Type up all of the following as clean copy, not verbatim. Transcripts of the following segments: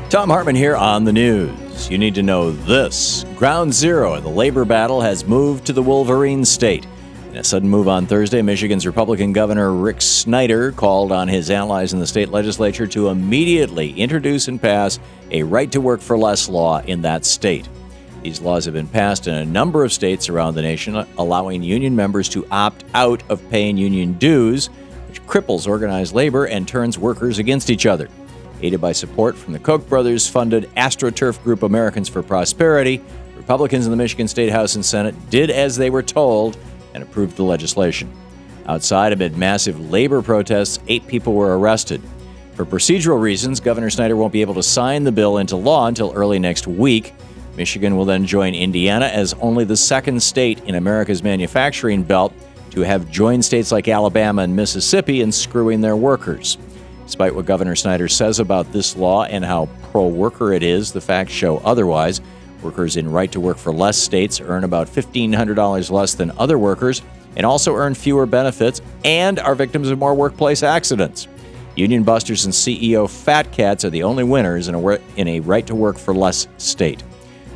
Thom Hartmann here on the news. You need to know this. Ground zero in the labor battle has moved to the Wolverine state. In a sudden move on Thursday, Michigan's Republican Governor Rick Snyder called on his allies in the state legislature to immediately introduce and pass a right-to-work-for-less law in that state. These laws have been passed in a number of states around the nation, allowing union members to opt out of paying union dues, which cripples organized labor and turns workers against each other. Aided by support from the Koch brothers-funded AstroTurf group Americans for Prosperity, Republicans in the Michigan State House and Senate did as they were told and approved the legislation. Outside, amid massive labor protests, 8 people were arrested. For procedural reasons, Governor Snyder won't be able to sign the bill into law until early next week. Michigan will then join Indiana as only the second state in America's manufacturing belt to have joined states like Alabama and Mississippi in screwing their workers. Despite what Governor Snyder says about this law and how pro-worker it is, the facts show otherwise. Workers in right-to-work-for-less states earn about $1,500 less than other workers and also earn fewer benefits and are victims of more workplace accidents. Union busters and CEO fat cats are the only winners in a right-to-work-for-less state.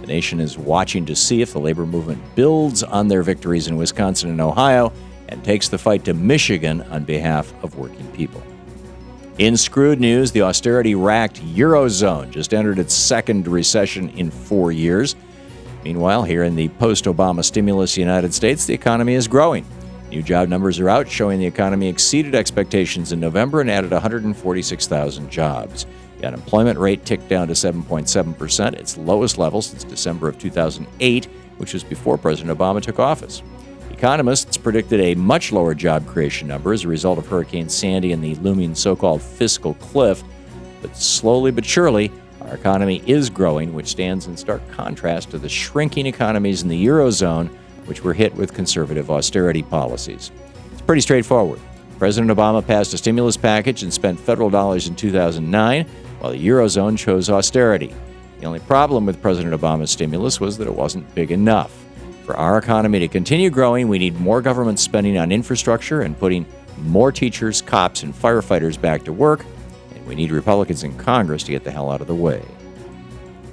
The nation is watching to see if the labor movement builds on their victories in Wisconsin and Ohio and takes the fight to Michigan on behalf of working people. In screwed news, the austerity-racked Eurozone just entered its second recession in 4 years. Meanwhile, here in the post-Obama stimulus United States, the economy is growing. New job numbers are out, showing the economy exceeded expectations in November and added 146,000 jobs. The unemployment rate ticked down to 7.7%, its lowest level since December of 2008, which was before President Obama took office. Economists predicted a much lower job creation number as a result of Hurricane Sandy and the looming so-called fiscal cliff. But slowly but surely, our economy is growing, which stands in stark contrast to the shrinking economies in the Eurozone, which were hit with conservative austerity policies. It's pretty straightforward. President Obama passed a stimulus package and spent federal dollars in 2009, while the Eurozone chose austerity. The only problem with President Obama's stimulus was that it wasn't big enough. For our economy to continue growing, we need more government spending on infrastructure and putting more teachers, cops, and firefighters back to work, and we need Republicans in Congress to get the hell out of the way.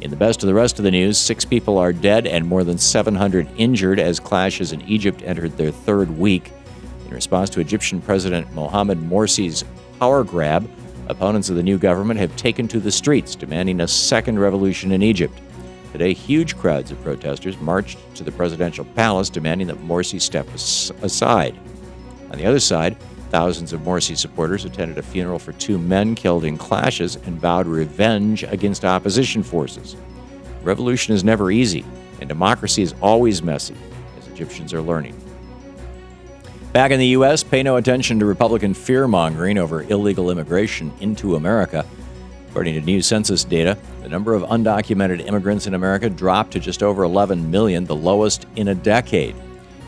In the best of the rest of the news, 6 people are dead and more than 700 injured as clashes in Egypt entered their third week. In response to Egyptian President Mohamed Morsi's power grab, opponents of the new government have taken to the streets, demanding a second revolution in Egypt. Today, huge crowds of protesters marched to the presidential palace demanding that Morsi step aside. On the other side, thousands of Morsi supporters attended a funeral for 2 men killed in clashes and vowed revenge against opposition forces. Revolution is never easy, and democracy is always messy, as Egyptians are learning. Back in the U.S., pay no attention to Republican fear-mongering over illegal immigration into America. According to new census data, the number of undocumented immigrants in America dropped to just over 11 million, the lowest in a decade.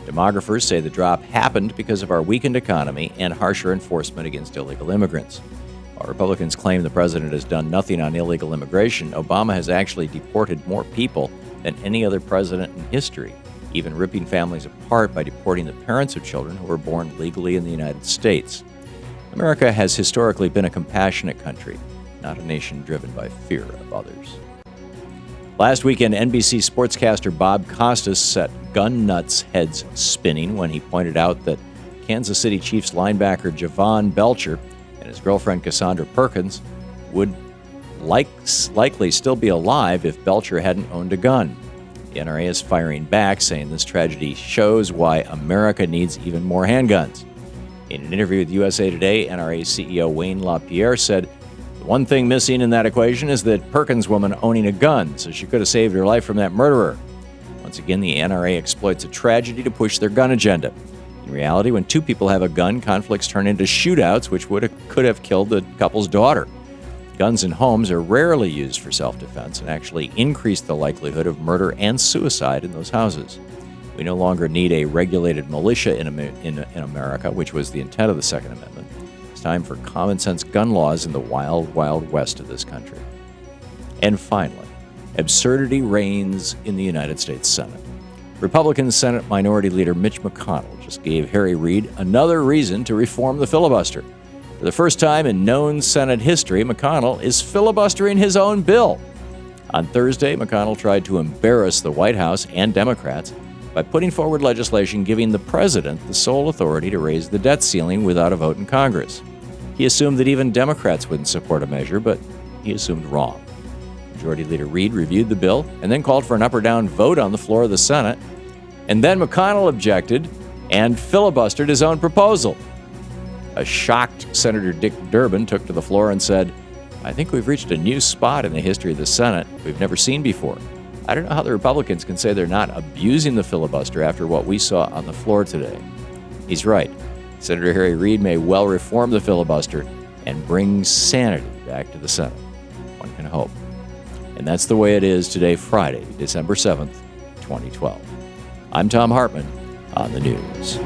Demographers say the drop happened because of our weakened economy and harsher enforcement against illegal immigrants. While Republicans claim the president has done nothing on illegal immigration, Obama has actually deported more people than any other president in history, even ripping families apart by deporting the parents of children who were born legally in the United States. America has historically been a compassionate country, not a nation driven by fear of others. Last weekend, NBC sportscaster Bob Costas set gun nuts' heads spinning when he pointed out that Kansas City Chiefs linebacker Javon Belcher and his girlfriend Cassandra Perkins would likely still be alive if Belcher hadn't owned a gun. The NRA is firing back, saying this tragedy shows why America needs even more handguns. In an interview with USA Today, NRA CEO Wayne LaPierre said, "The one thing missing in that equation is that Perkins woman owning a gun, so she could have saved her life from that murderer." Once again, the NRA exploits a tragedy to push their gun agenda. In reality, when 2 people have a gun, conflicts turn into shootouts, which could have killed the couple's daughter. Guns in homes are rarely used for self-defense and actually increase the likelihood of murder and suicide in those houses. We no longer need a regulated militia in America, which was the intent of the Second Amendment. It's time for common-sense gun laws in the wild, wild west of this country. And finally, absurdity reigns in the United States Senate. Republican Senate Minority Leader Mitch McConnell just gave Harry Reid another reason to reform the filibuster. For the first time in known Senate history, McConnell is filibustering his own bill. On Thursday, McConnell tried to embarrass the White House and Democrats by putting forward legislation giving the president the sole authority to raise the debt ceiling without a vote in Congress. He assumed that even Democrats wouldn't support a measure, but he assumed wrong. Majority Leader Reid reviewed the bill and then called for an up or down vote on the floor of the Senate. And then McConnell objected and filibustered his own proposal. A shocked Senator Dick Durbin took to the floor and said, "I think we've reached a new spot in the history of the Senate we've never seen before. I don't know how the Republicans can say they're not abusing the filibuster after what we saw on the floor today." He's right. Senator Harry Reid may well reform the filibuster and bring sanity back to the Senate. One can hope. And that's the way it is today, Friday, December 7th, 2012. I'm Thom Hartmann on the news.